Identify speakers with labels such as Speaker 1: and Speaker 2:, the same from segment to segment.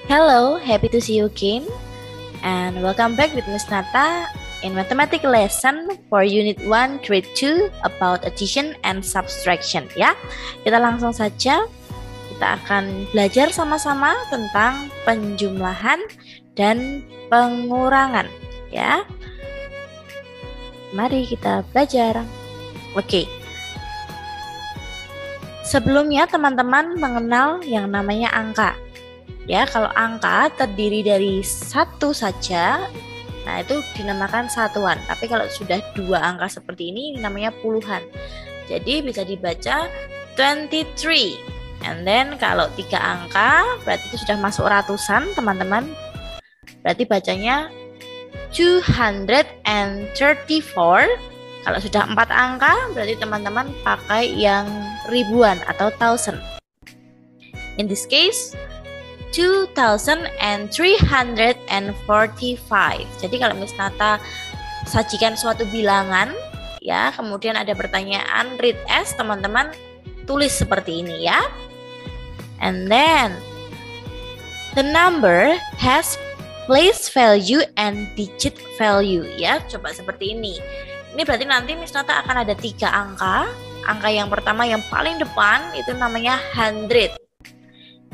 Speaker 1: Hello, happy to see you again, and welcome back with Miss Nata in Mathematics lesson for Unit 1 Grade 2 about addition and subtraction ya. Kita langsung saja, kita akan belajar sama-sama tentang penjumlahan dan pengurangan ya. Mari kita belajar. Oke. Sebelumnya teman-teman mengenal yang namanya angka. Ya, kalau angka terdiri dari satu saja, nah itu dinamakan satuan. Tapi kalau sudah dua angka seperti ini namanya puluhan. Jadi bisa dibaca 23. And then kalau tiga angka berarti itu sudah masuk ratusan, teman-teman. Berarti bacanya 234. Kalau sudah empat angka berarti teman-teman pakai yang ribuan atau thousand. In this case 2345. Jadi kalau Miss Nata sajikan suatu bilangan ya, kemudian ada pertanyaan read as, teman-teman tulis seperti ini ya. And then the number has place value and digit value ya. Coba seperti ini. Ini berarti nanti Miss Nata akan ada tiga angka. Angka yang pertama yang paling depan itu namanya 100.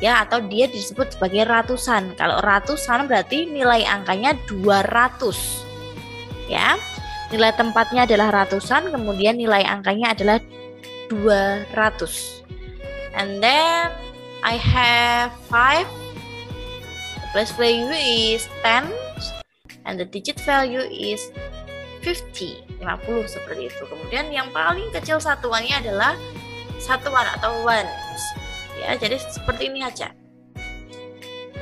Speaker 1: Ya, atau dia disebut sebagai ratusan. Kalau ratusan berarti nilai angkanya 200. Ya. Nilai tempatnya adalah ratusan, kemudian nilai angkanya adalah 200. And then I have 5. The place value is 10 and the digit value is 50 seperti itu. Kemudian yang paling kecil satuannya adalah satuan atau ones. Ya, jadi seperti ini aja.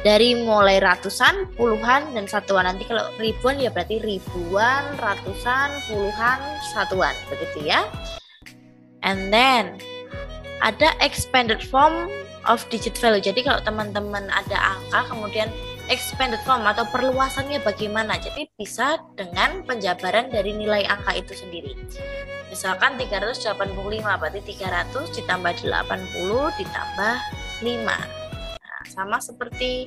Speaker 1: Dari mulai ratusan, puluhan, dan satuan. Nanti kalau ribuan ya berarti ribuan, ratusan, puluhan, satuan. Begitu ya. And then ada expanded form of digit value. Jadi kalau teman-teman ada angka, kemudian expanded form atau perluasannya bagaimana? Jadi bisa dengan penjabaran dari nilai angka itu sendiri. Misalkan 385 berarti 300 ditambah 80 ditambah 5. Nah, sama seperti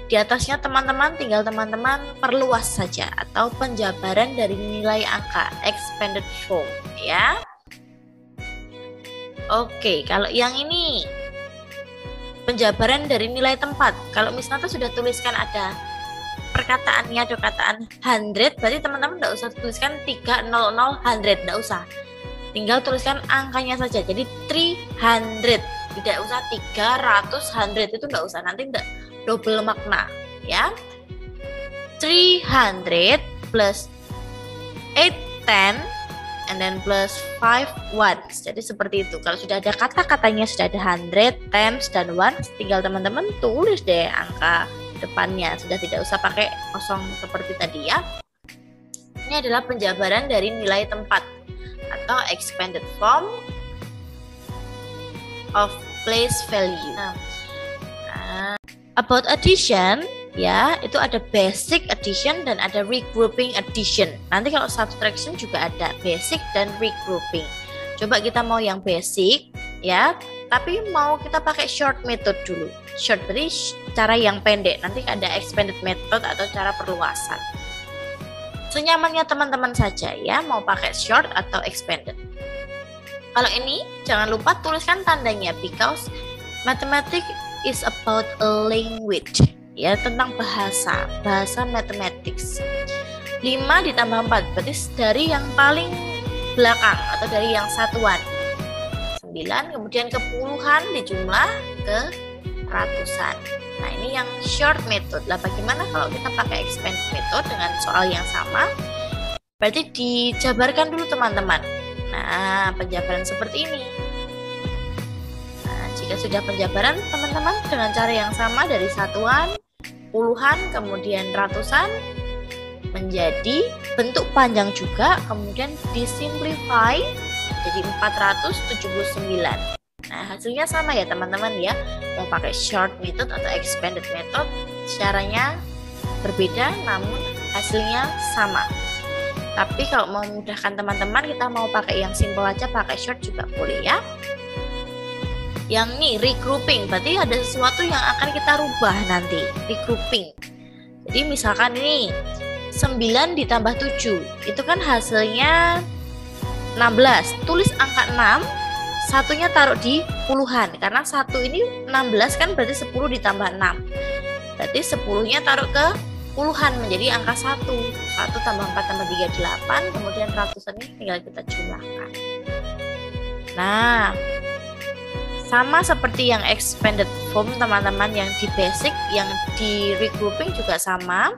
Speaker 1: di atasnya teman-teman, tinggal teman-teman perluas saja atau penjabaran dari nilai angka, expanded form ya. Oke, kalau yang ini penjabaran dari nilai tempat. Kalau Miss Nata sudah tuliskan ada perkataannya, ada kataan 100, berarti teman-teman tidak usah tuliskan 300 100, tidak usah. Tinggal tuliskan angkanya saja. Jadi 300, tidak usah 300 100, itu tidak usah, nanti tidak double makna ya. 300 plus 8 10 and then plus 5 ones. Jadi seperti itu. Kalau sudah ada kata-katanya, sudah ada 100, tens, dan ones, tinggal teman-teman tulis deh angka depannya, sudah tidak usah pakai kosong seperti tadi ya. Ini adalah penjabaran dari nilai tempat atau expanded form of place value. About addition ya, itu ada basic addition dan ada regrouping addition. Nanti kalau subtraction juga ada basic dan regrouping. Coba kita mau yang basic ya, tapi mau kita pakai short method dulu. Short berarti cara yang pendek. Nanti ada expanded method atau cara perluasan. Senyamannya teman-teman saja ya, mau pakai short atau expanded. Kalau ini jangan lupa tuliskan tandanya, because mathematics is about a language ya, tentang bahasa mathematics. 5 ditambah 4 berarti dari yang paling belakang atau dari yang satuan. 9, kemudian ke puluhan dijumlah ke ratusan. Nah, ini yang short method. Lah bagaimana kalau kita pakai expanded method dengan soal yang sama? Berarti dijabarkan dulu teman-teman. Nah, penjabaran seperti ini. Nah, jika sudah penjabaran teman-teman dengan cara yang sama dari satuan, puluhan, kemudian ratusan, menjadi bentuk panjang juga, kemudian disimplify jadi 479. Nah, hasilnya sama ya teman-teman ya. Mau pakai short method atau expanded method, caranya berbeda namun hasilnya sama. Tapi kalau mau memudahkan teman-teman, kita mau pakai yang simple aja, pakai short juga boleh ya. Yang nih regrouping, berarti ada sesuatu yang akan kita rubah nanti, regrouping. Jadi misalkan ini 9 ditambah 7, itu kan hasilnya 16. Tulis angka 6, satunya taruh di puluhan, karena satu ini 16 kan berarti 10 ditambah 6. Berarti 10-nya taruh ke puluhan menjadi angka 1. 1 tambah 4 tambah 3, 8, kemudian ratusan ini tinggal kita jumlahkan. Nah, sama seperti yang expanded form teman-teman, yang di basic, yang di regrouping juga sama.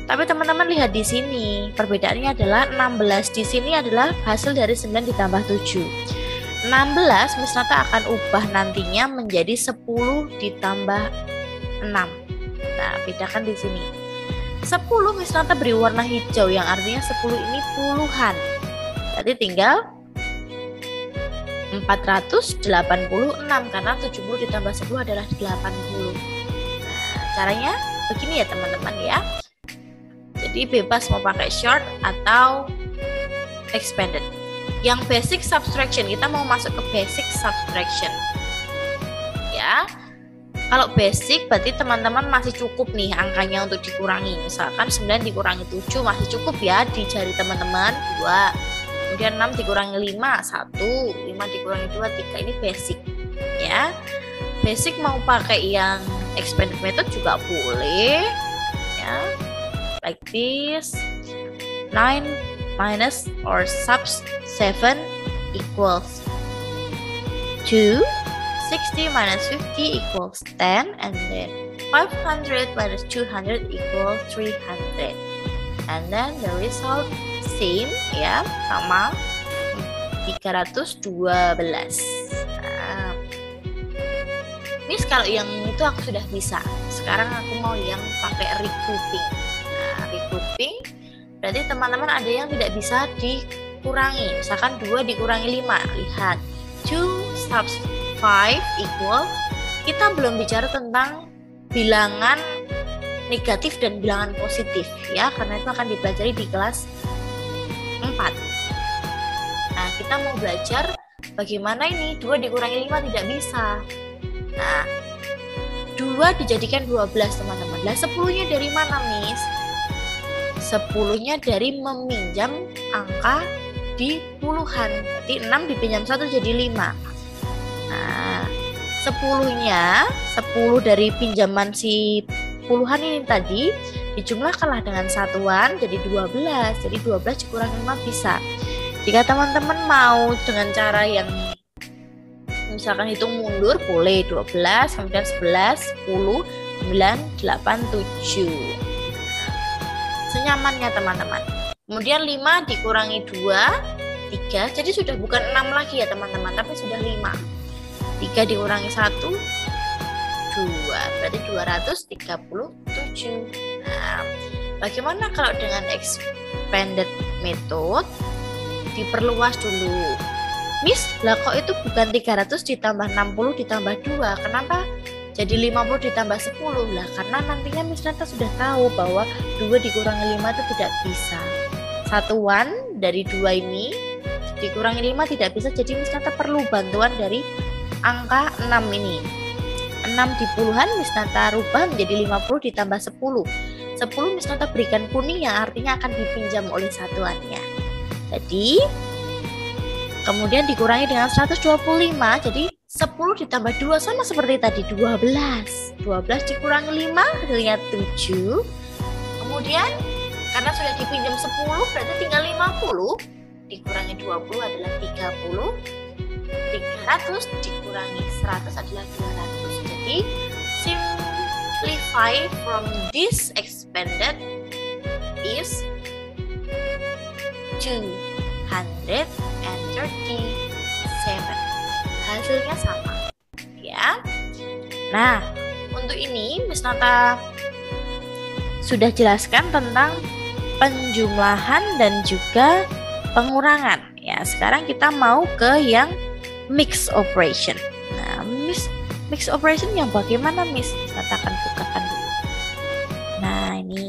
Speaker 1: Tapi teman-teman lihat di sini, perbedaannya adalah 16 di sini adalah hasil dari 9 ditambah 7. 16 Miss Nata akan ubah nantinya menjadi 10 ditambah 6. Nah, bedakan di sini. 10 Miss Nata beri warna hijau, yang artinya 10 ini puluhan. Berarti tinggal 486, karena 70 ditambah 10 adalah 80. Nah, caranya begini ya teman-teman ya. Jadi bebas mau pakai short atau expanded. Yang basic subtraction, kita mau masuk ke basic subtraction. Ya. Kalau basic berarti teman-teman masih cukup nih angkanya untuk dikurangi. Misalkan 9 dikurangi 7 masih cukup ya di jari teman-teman, 2. Kemudian 6 dikurangi 5, 1. 5 dikurangi 2, 3. Ini basic ya. Basic mau pakai yang expanded method juga boleh ya. Like this. 9 minus or sub 7 equals 2. 60 minus 50 equals 10, and then 500 minus 200 equals 300, and then the result same ya, sama 312. Nah, Miss kalau yang itu aku sudah bisa. Sekarang aku mau yang pakai regrouping. Nah, regrouping berarti teman-teman ada yang tidak bisa dikurangi. Misalkan 2 dikurangi 5. Lihat, 2 sub 5 equal, kita belum bicara tentang bilangan negatif dan bilangan positif ya, karena itu akan dipelajari di kelas 4. Nah, kita mau belajar bagaimana ini 2 dikurangi 5 tidak bisa. Nah, 2 dijadikan 12 teman-teman. Lah 10-nya dari mana, Miss? 10-nya dari meminjam angka di puluhan. Berarti 6 dipinjam 1 jadi 5. Nah, 10-nya 10 dari pinjaman si puluhan ini tadi dijumlahkanlah dengan satuan jadi 12. Jadi 12 dikurangi 5 bisa. Jika teman-teman mau dengan cara yang misalkan hitung mundur boleh 12, kemudian 11, 10, 9, 8, 7. Senyamannya teman-teman. Kemudian 5 dikurangi 2, 3. Jadi sudah bukan 6 lagi ya teman-teman, tapi sudah 5. 3 dikurangi 1, 2, berarti 237. Nah, bagaimana kalau dengan expanded method? Diperluas dulu. Miss, lah kok itu bukan 300 ditambah 60 ditambah 2? Kenapa jadi 50 ditambah 10? Lah karena nantinya Miss Nata sudah tahu bahwa 2 dikurangi 5 itu tidak bisa. Satuan dari 2 ini dikurangi 5 tidak bisa, jadi Miss Nata perlu bantuan dari angka 6 ini. 6 di puluhan Miss Nata rubah menjadi 50 ditambah 10. 10 Miss Nata berikan kuning yang artinya akan dipinjam oleh satuannya. Jadi kemudian dikurangi dengan 125. Jadi 10 ditambah 2 sama seperti tadi 12. 12 dikurangi 5 hasilnya 7. Kemudian karena sudah dipinjam 10 berarti tinggal 50. Dikurangi 20 adalah 30. 300 dikurangi 100 adalah 200. Jadi simplify from this expanded is 237. Hasilnya sama ya. Nah, untuk ini Miss Nata sudah jelaskan tentang penjumlahan dan juga pengurangan ya. Sekarang kita mau ke yang mix operation. Nah, mix operation yang bagaimana Miss? Nata akan bukakan dulu. Nah, ini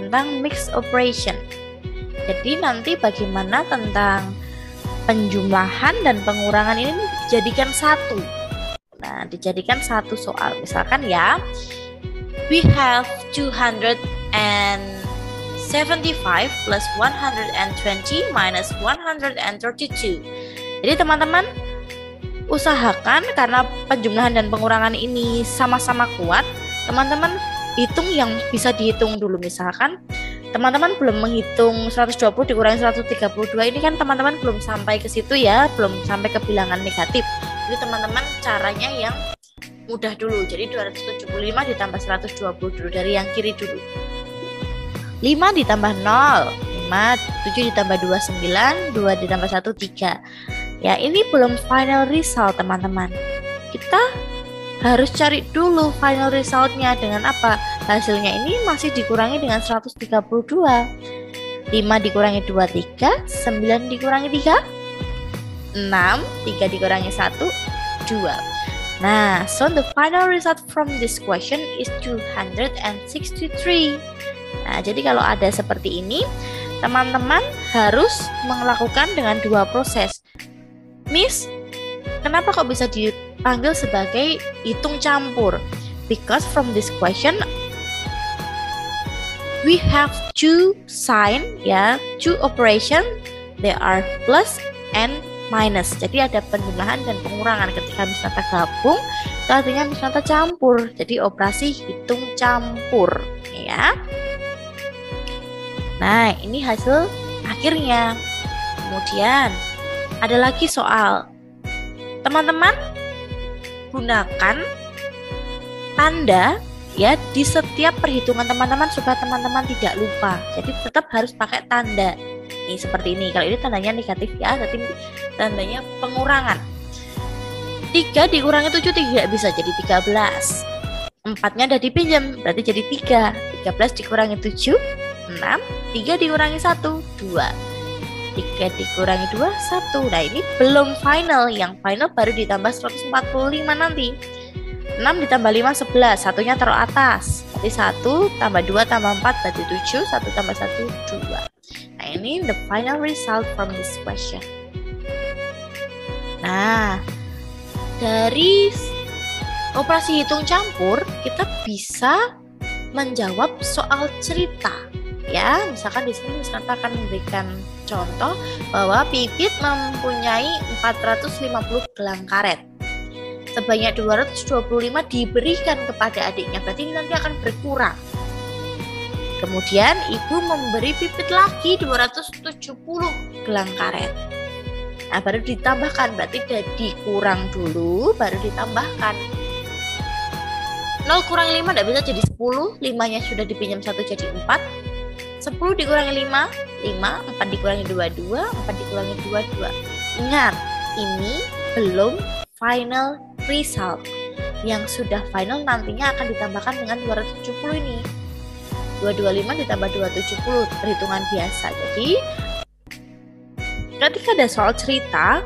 Speaker 1: tentang mix operation. Jadi nanti bagaimana tentang penjumlahan dan pengurangan ini dijadikan satu. Nah, dijadikan satu soal. Misalkan ya, we have 275 plus 120 minus 132. Jadi teman-teman usahakan, karena penjumlahan dan pengurangan ini sama-sama kuat, teman-teman hitung yang bisa dihitung dulu. Misalkan teman-teman belum menghitung 120 dikurangi 132, ini kan teman-teman belum sampai ke situ ya, belum sampai ke bilangan negatif. Jadi teman-teman caranya yang mudah dulu. Jadi 275 ditambah 120 dulu, dari yang kiri dulu. 5 ditambah 0, 5, 7 ditambah 2, 9, 2 ditambah 1, 3. Ya, ini belum final result teman-teman. Kita harus cari dulu final resultnya dengan apa? Hasilnya ini masih dikurangi dengan 132. 5 dikurangi 2, 3, 9 dikurangi 3, 6, 3 dikurangi 1, 2. Nah, so the final result from this question is 263. Nah, jadi kalau ada seperti ini, teman-teman harus melakukan dengan dua proses. Miss, kenapa kok bisa dipanggil sebagai hitung campur? Because from this question we have two sign, ya, two operation, they are plus and minus. Jadi ada penjumlahan dan pengurangan. Ketika Miss Nata gabung, itu artinya Miss Nata campur. Jadi operasi hitung campur, ya. Nah, ini hasil akhirnya. Kemudian ada lagi soal. Teman-teman gunakan tanda ya di setiap perhitungan teman-teman supaya teman-teman tidak lupa. Jadi tetap harus pakai tanda. Ini seperti ini. Kalau ini tandanya negatif ya, tapi tandanya pengurangan. 3 dikurangi 7 tidak bisa, jadi 13. 4-nya udah dipinjam, berarti jadi 3. 13 dikurangi 7, 6. 3 dikurangi 1, 2. 3 dikurangi 2, 1. Nah, ini belum final. Yang final baru ditambah 145 nanti. 6 ditambah 5, 11. Satunya taruh atas. Berarti 1 tambah 2 tambah 4 berarti 7. 1 tambah 1, 2. Nah, ini the final result from this question. Nah, dari operasi hitung campur, kita bisa menjawab soal cerita. Ya, misalkan di sini Miss Nata akan memberikan contoh bahwa Pipit mempunyai 450 gelang karet. Sebanyak 225 diberikan kepada adiknya, berarti ini nanti akan berkurang. Kemudian ibu memberi Pipit lagi 270 gelang karet. Nah, baru ditambahkan, berarti udah dikurang dulu, baru ditambahkan. 0 kurang 5 tidak bisa jadi 10, 5-nya sudah dipinjam 1 jadi 4. 10 dikurangi 5, 5, 4 dikurangi 2, 2, 4 dikurangi 2, 2. Ingat, ini belum final result. Yang sudah final nantinya akan ditambahkan dengan 270 ini. 225 ditambah 270, perhitungan biasa. Jadi, ketika ada soal cerita,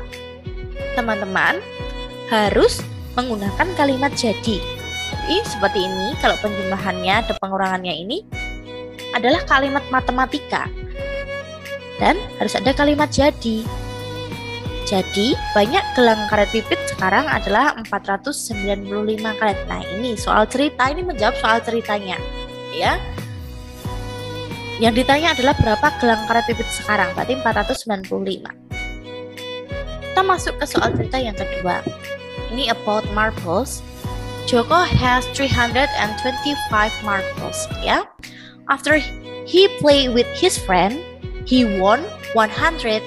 Speaker 1: teman-teman harus menggunakan kalimat jadi. Jadi, seperti ini, kalau penjumlahannya atau pengurangannya ini adalah kalimat matematika dan harus ada kalimat jadi. Jadi banyak gelang karet Pipit sekarang adalah 495 karet. Nah, ini soal cerita, ini menjawab soal ceritanya ya. Yang ditanya adalah berapa gelang karet Pipit sekarang, berarti 495. Kita masuk ke soal cerita yang kedua. Ini about marbles. Joko has 325 marbles ya. After he played with his friend, he won 158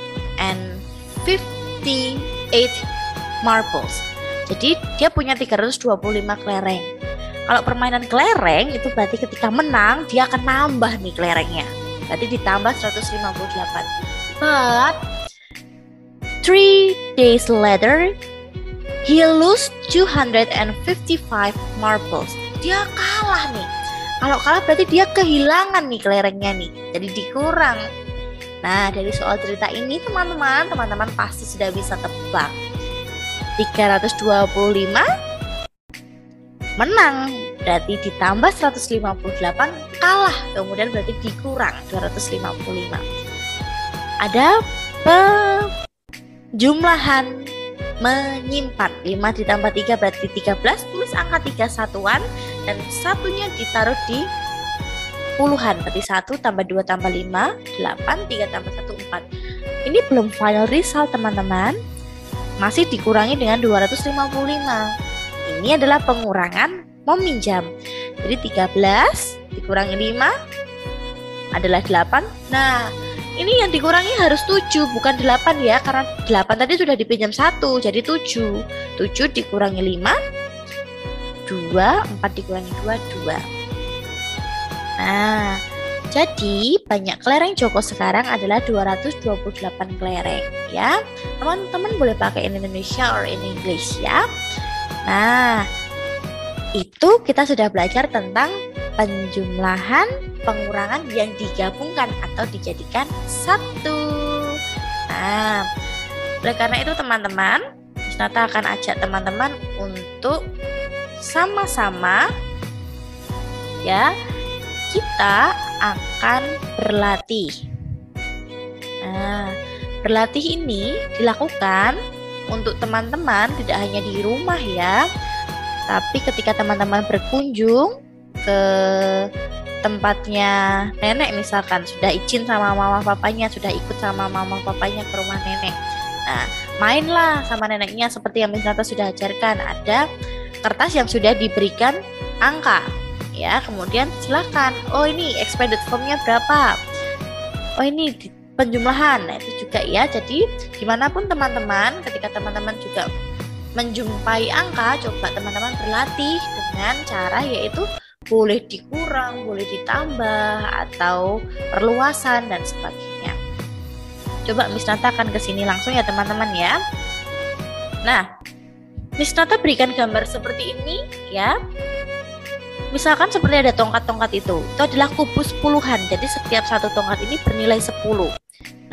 Speaker 1: marbles. Jadi dia punya 325 kelereng. Kalau permainan kelereng itu berarti ketika menang dia akan nambah nih kelerengnya. Berarti ditambah 158. But 3 days later, he lost 255 marbles. Dia kalah nih. Kalau kalah berarti dia kehilangan nih kelerengnya nih, jadi dikurang. Nah, dari soal cerita ini teman-teman pasti sudah bisa tebak. 325 menang, berarti ditambah 158 kalah, kemudian berarti dikurang 255. Ada penjumlahan menyimpan. 5 ditambah 3 berarti 13, tulis angka 3 satuan dan satunya ditaruh di puluhan, berarti 1 tambah 2 tambah 5 8, 3 tambah 1 4. Ini belum final result teman-teman, masih dikurangi dengan 255. Ini adalah pengurangan meminjam. Jadi 13 dikurangi 5 adalah 8. Nah, ini yang dikurangi harus 7 bukan 8 ya, karena 8 tadi sudah dipinjam 1, jadi 7. 7 dikurangi 5 2, 4 dikurangi 2 2. Nah, jadi banyak kelereng Joko sekarang adalah 228 kelereng ya. Teman-teman boleh pakai in Indonesia or in English ya. Nah, itu kita sudah belajar tentang penjumlahan, pengurangan yang digabungkan atau dijadikan satu. Nah, oleh karena itu teman-teman, Miss Nata akan ajak teman-teman untuk sama-sama ya, kita akan berlatih. Nah, berlatih ini dilakukan untuk teman-teman tidak hanya di rumah ya, tapi ketika teman-teman berkunjung ke tempatnya nenek misalkan, sudah izin sama mama papanya, sudah ikut sama mama papanya ke rumah nenek. Nah, mainlah sama neneknya seperti yang Miss Nata sudah ajarkan. Ada kertas yang sudah diberikan angka ya, kemudian silakan, oh ini expanded formnya berapa, oh ini penjumlahan. Nah itu juga ya, jadi gimana pun teman-teman, ketika teman-teman juga menjumpai angka, coba teman-teman berlatih dengan cara yaitu boleh dikurang, boleh ditambah, atau perluasan dan sebagainya. Coba Miss Nata akan ke sini langsung ya teman-teman ya. Nah, Miss Nata berikan gambar seperti ini ya. Misalkan seperti ada tongkat-tongkat itu adalah kubus puluhan. Jadi setiap satu tongkat ini bernilai 10.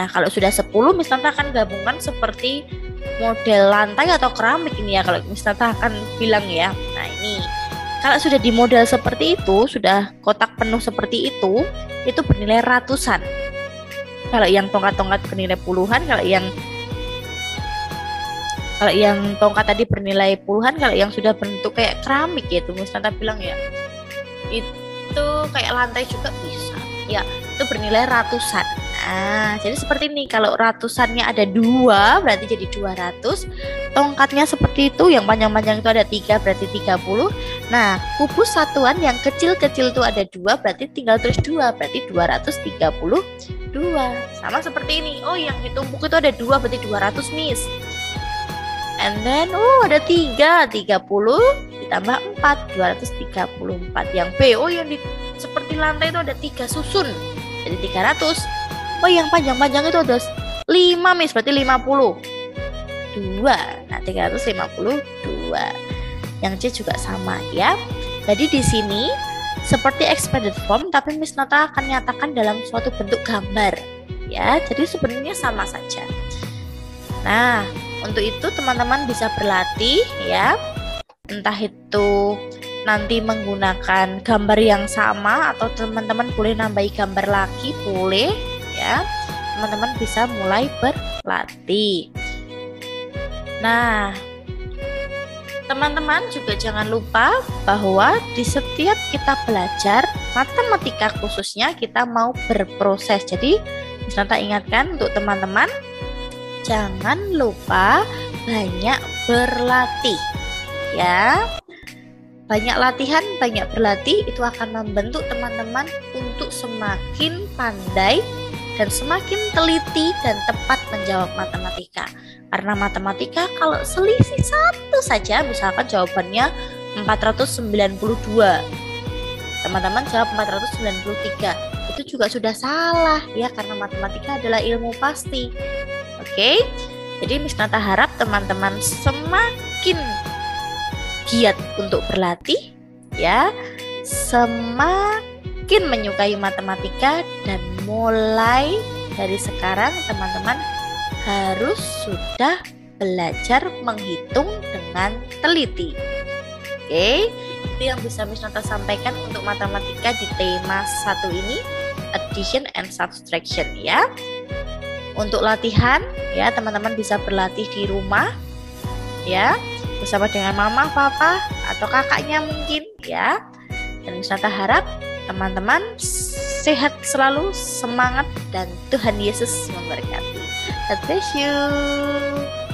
Speaker 1: Nah, kalau sudah 10, Miss Nata akan gabungkan seperti model lantai atau keramik ini ya, kalau Miss Nata akan bilang ya. Nah, ini kalau sudah di model seperti itu, sudah kotak penuh seperti itu bernilai ratusan. Kalau yang tongkat-tongkat bernilai puluhan, kalau yang tongkat tadi bernilai puluhan, kalau yang sudah bentuk kayak keramik gitu, Miss Nata bilang ya, itu kayak lantai juga bisa. Ya, itu bernilai ratusan. Nah, jadi seperti ini, kalau ratusannya ada 2 berarti jadi 200. Tongkatnya seperti itu, yang panjang-panjang itu ada 3 berarti 30. Nah, kubus satuan yang kecil-kecil itu ada 2 berarti tinggal terus 2 berarti 232. Sama seperti ini. Oh, yang ditumpuk itu ada 2 berarti 200 Miss. And then ada 3, 30 ditambah 4, 234. Yang B, yang seperti lantai itu ada 3 susun, jadi 300. Yang panjang-panjang itu ada 5 Miss, berarti 52. Nah, 352. Yang C juga sama ya. Jadi di sini seperti expanded form, tapi Miss Nata akan nyatakan dalam suatu bentuk gambar ya. Jadi sebenarnya sama saja. Nah, untuk itu teman-teman bisa berlatih ya, entah itu nanti menggunakan gambar yang sama atau teman-teman boleh nambahi gambar lagi, boleh ya. Teman-teman bisa mulai berlatih. Nah, teman-teman juga jangan lupa bahwa di setiap kita belajar matematika khususnya kita mau berproses. Jadi Miss Nata ingatkan untuk teman-teman, jangan lupa banyak berlatih ya. Banyak latihan, banyak berlatih itu akan membentuk teman-teman untuk semakin pandai dan semakin teliti dan tepat menjawab matematika. Karena matematika kalau selisih satu saja, misalkan jawabannya 492, teman-teman jawab 493, itu juga sudah salah ya, karena matematika adalah ilmu pasti. Oke, jadi Miss Nata harap teman-teman semakin giat untuk berlatih ya, semakin menyukai matematika, dan mulai dari sekarang teman-teman harus sudah belajar menghitung dengan teliti. Oke, itu yang bisa Miss Nata sampaikan untuk matematika di tema 1 ini, addition and subtraction ya. Untuk latihan ya, teman-teman bisa berlatih di rumah ya, bersama dengan mama, papa, atau kakaknya mungkin ya. Dan Miss Nata harap teman-teman sehat selalu, semangat, dan Tuhan Yesus memberkati. God bless you.